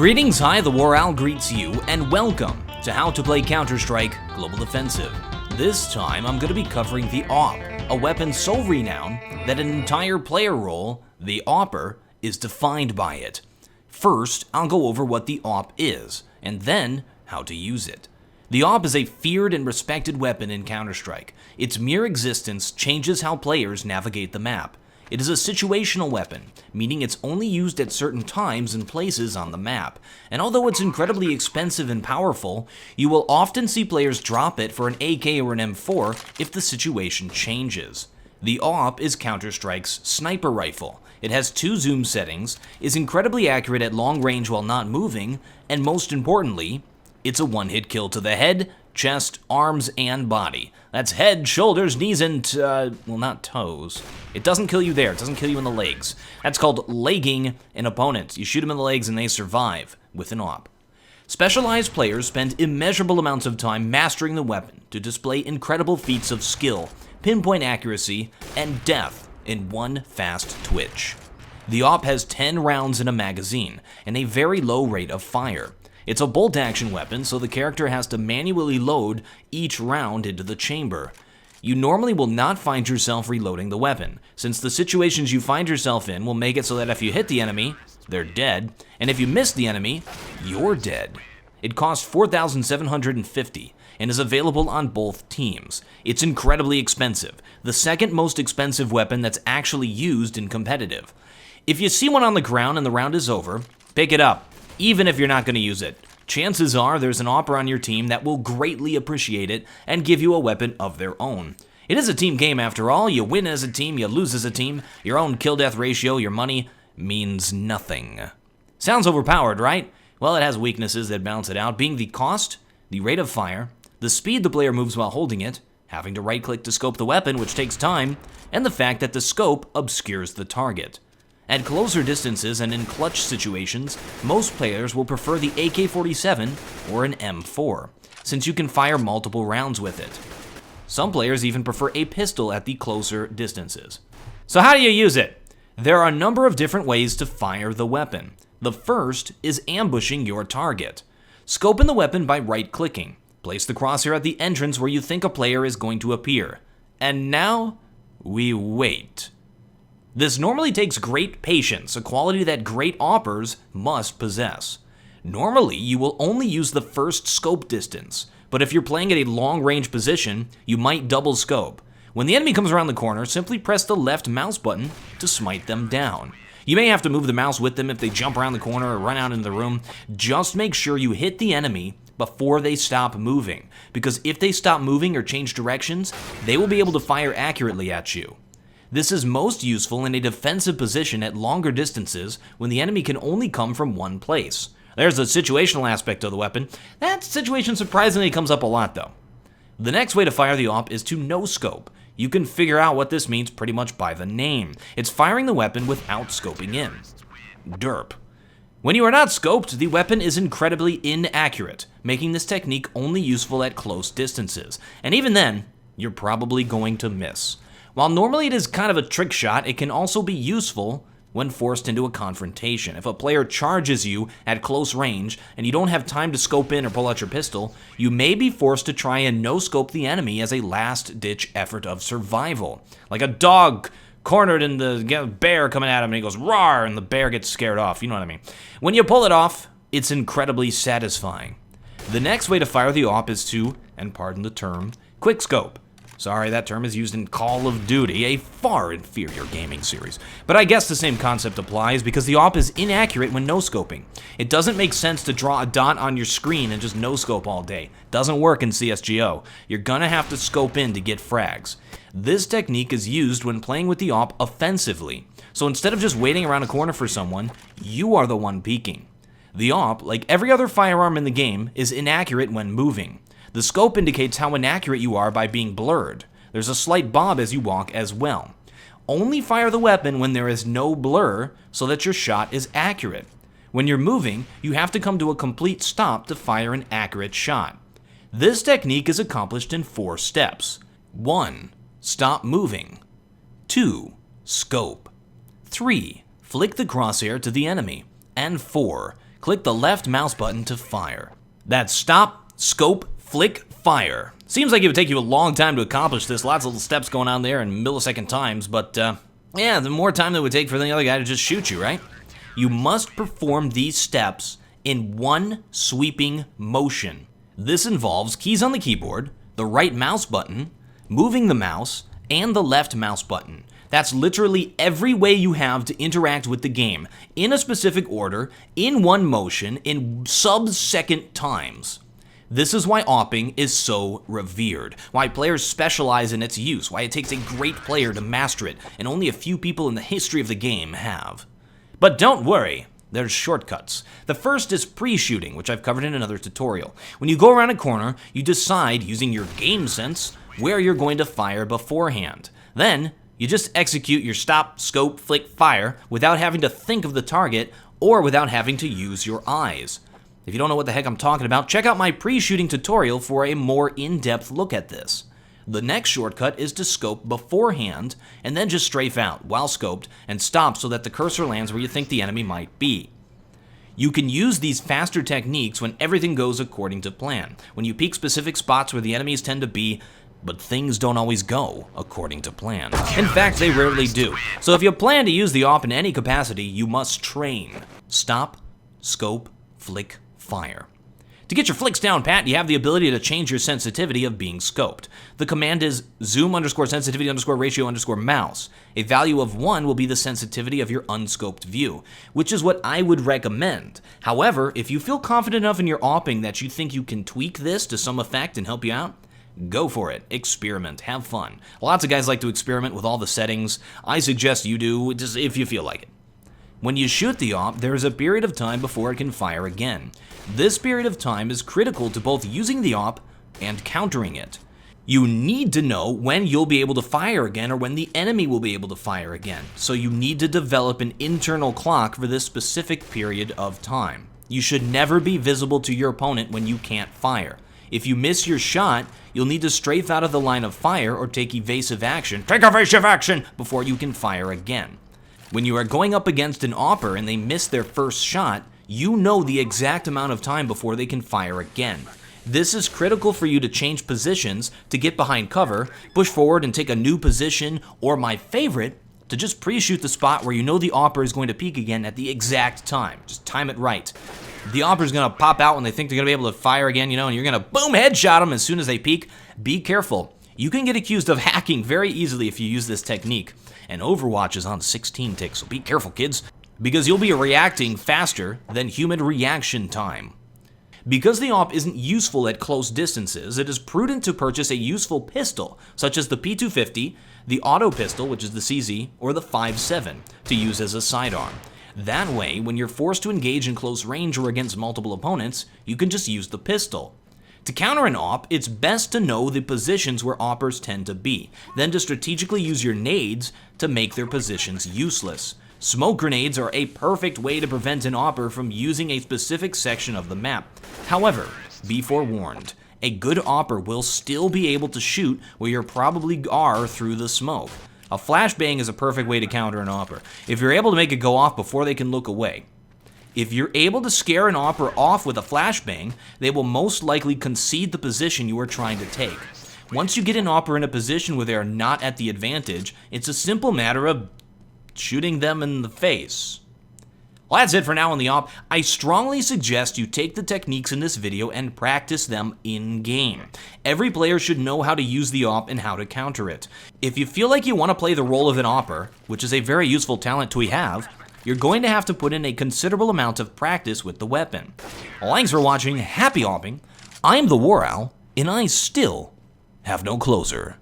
Greetings, hi, the Warowl greets you, and welcome to How to Play Counter-Strike Global Offensive. This time, I'm going to be covering the AWP, a weapon so renowned that an entire player role, the AWPer, is defined by it. First, I'll go over what the AWP is, and then how to use it. The AWP is a feared and respected weapon in Counter-Strike. Its mere existence changes how players navigate the map. It is a situational weapon, meaning it's only used at certain times and places on the map. And although it's incredibly expensive and powerful, you will often see players drop it for an AK or an M4 if the situation changes. The AWP is Counter-Strike's sniper rifle. It has 2 zoom settings, is incredibly accurate at long range while not moving, and most importantly, it's a one-hit kill to the head, chest, arms, and body. That's head, shoulders, knees, and, well, not toes. It doesn't kill you there. It doesn't kill you in the legs. That's called legging an opponent. You shoot them in the legs and they survive with an AWP. Specialized players spend immeasurable amounts of time mastering the weapon to display incredible feats of skill, pinpoint accuracy, and death in one fast twitch. The AWP has 10 rounds in a magazine and a very low rate of fire. It's a bolt-action weapon, so the character has to manually load each round into the chamber. You normally will not find yourself reloading the weapon, since the situations you find yourself in will make it so that if you hit the enemy, they're dead, and if you miss the enemy, you're dead. It costs $4,750 and is available on both teams. It's incredibly expensive, the second most expensive weapon that's actually used in competitive. If you see one on the ground and the round is over, pick it up. Even if you're not going to use it, chances are there's an AWPer on your team that will greatly appreciate it and give you a weapon of their own. It is a team game after all. You win as a team, you lose as a team. Your own kill-death ratio, your money, means nothing. Sounds overpowered, right? Well, it has weaknesses that balance it out, being the cost, the rate of fire, the speed the player moves while holding it, having to right-click to scope the weapon, which takes time, and the fact that the scope obscures the target. At closer distances and in clutch situations, most players will prefer the AK-47 or an M4, since you can fire multiple rounds with it. Some players even prefer a pistol at the closer distances. So how do you use it? There are a number of different ways to fire the weapon. The first is ambushing your target. Scope in the weapon by right-clicking. Place the crosshair at the entrance where you think a player is going to appear. And now, we wait. This normally takes great patience, a quality that great AWPers must possess. Normally, you will only use the first scope distance, but if you're playing at a long-range position, you might double scope. When the enemy comes around the corner, simply press the left mouse button to smite them down. You may have to move the mouse with them if they jump around the corner or run out into the room. Just make sure you hit the enemy before they stop moving, because if they stop moving or change directions, they will be able to fire accurately at you. This is most useful in a defensive position at longer distances when the enemy can only come from one place. There's the situational aspect of the weapon. That situation surprisingly comes up a lot though. The next way to fire the AWP is to no-scope. You can figure out what this means pretty much by the name. It's firing the weapon without scoping in. Derp. When you are not scoped, the weapon is incredibly inaccurate, making this technique only useful at close distances. And even then, you're probably going to miss. While normally it is kind of a trick shot, it can also be useful when forced into a confrontation. If a player charges you at close range and you don't have time to scope in or pull out your pistol, you may be forced to try and no-scope the enemy as a last-ditch effort of survival. Like a dog cornered and the bear coming at him and he goes, "Roar," and the bear gets scared off, you know what I mean. When you pull it off, it's incredibly satisfying. The next way to fire the AWP is to, and pardon the term, quickscope. Sorry, that term is used in Call of Duty, a far inferior gaming series. But I guess the same concept applies because the AWP is inaccurate when no-scoping. It doesn't make sense to draw a dot on your screen and just no-scope all day. Doesn't work in CSGO. You're gonna have to scope in to get frags. This technique is used when playing with the AWP offensively. So instead of just waiting around a corner for someone, you are the one peeking. The AWP, like every other firearm in the game, is inaccurate when moving. The scope indicates how inaccurate you are by being blurred. There's a slight bob as you walk as well. Only fire the weapon when there is no blur so that your shot is accurate. When you're moving, you have to come to a complete stop to fire an accurate shot. This technique is accomplished in 4 steps. 1. Stop moving. 2. Scope. 3. Flick the crosshair to the enemy. And 4. click the left mouse button to fire. That's stop, scope, flick, fire. Seems like it would take you a long time to accomplish this, lots of little steps going on there in millisecond times, but yeah, the more time that it would take for the other guy to just shoot you, right? You must perform these steps in one sweeping motion. This involves keys on the keyboard, the right mouse button, moving the mouse, and the left mouse button. That's literally every way you have to interact with the game, in a specific order, in one motion, in sub-second times. This is why opping is so revered, why players specialize in its use, why it takes a great player to master it, and only a few people in the history of the game have. But don't worry, there's shortcuts. The first is pre-shooting, which I've covered in another tutorial. When you go around a corner, you decide, using your game sense, where you're going to fire beforehand. Then, you just execute your stop, scope, flick, fire without having to think of the target or without having to use your eyes. If you don't know what the heck I'm talking about, check out my pre-shooting tutorial for a more in-depth look at this. The next shortcut is to scope beforehand and then just strafe out while scoped and stop so that the cursor lands where you think the enemy might be. You can use these faster techniques when everything goes according to plan, when you peek specific spots where the enemies tend to be, but things don't always go according to plan. In fact, they rarely do. So if you plan to use the op in any capacity, you must train. Stop, scope, flick, fire. To get your flicks down pat, you have the ability to change your sensitivity of being scoped. The command is zoom_sensitivity_ratio_mouse. A value of 1 will be the sensitivity of your unscoped view, which is what I would recommend. However, if you feel confident enough in your opping that you think you can tweak this to some effect and help you out, go for it. Experiment. Have fun. Lots of guys like to experiment with all the settings. I suggest you do, just if you feel like it. When you shoot the op, there is a period of time before it can fire again. This period of time is critical to both using the op and countering it. You need to know when you'll be able to fire again or when the enemy will be able to fire again. So you need to develop an internal clock for this specific period of time. You should never be visible to your opponent when you can't fire. If you miss your shot, you'll need to strafe out of the line of fire or take evasive action. Take evasive action before you can fire again. When you are going up against an opper and they miss their first shot, you know the exact amount of time before they can fire again. This is critical for you to change positions, to get behind cover, push forward and take a new position, or my favorite, to just pre-shoot the spot where you know the opper is going to peek again at the exact time. Just time it right. The opper is going to pop out when they think they're going to be able to fire again, and you're going to boom headshot them as soon as they peek. Be careful. You can get accused of hacking very easily if you use this technique. And Overwatch is on 16 ticks, so be careful, kids, because you'll be reacting faster than human reaction time. Because the op isn't useful at close distances, it is prudent to purchase a useful pistol, such as the P250, the auto pistol, which is the CZ, or the 5.7, to use as a sidearm. That way, when you're forced to engage in close range or against multiple opponents, you can just use the pistol. To counter an op, it's best to know the positions where oppers tend to be, then to strategically use your nades to make their positions useless. Smoke grenades are a perfect way to prevent an opper from using a specific section of the map. However, be forewarned, a good opper will still be able to shoot where you probably are through the smoke. A flashbang is a perfect way to counter an opper, if you're able to make it go off before they can look away. If you're able to scare an opper off with a flashbang, they will most likely concede the position you are trying to take. Once you get an opper in a position where they are not at the advantage, it's a simple matter of shooting them in the face. Well, that's it for now on the op. I strongly suggest you take the techniques in this video and practice them in-game. Every player should know how to use the op and how to counter it. If you feel like you want to play the role of an opper, which is a very useful talent we have, you're going to have to put in a considerable amount of practice with the weapon. Thanks for watching, happy opping. I'm the Warowl, and I still have no closer.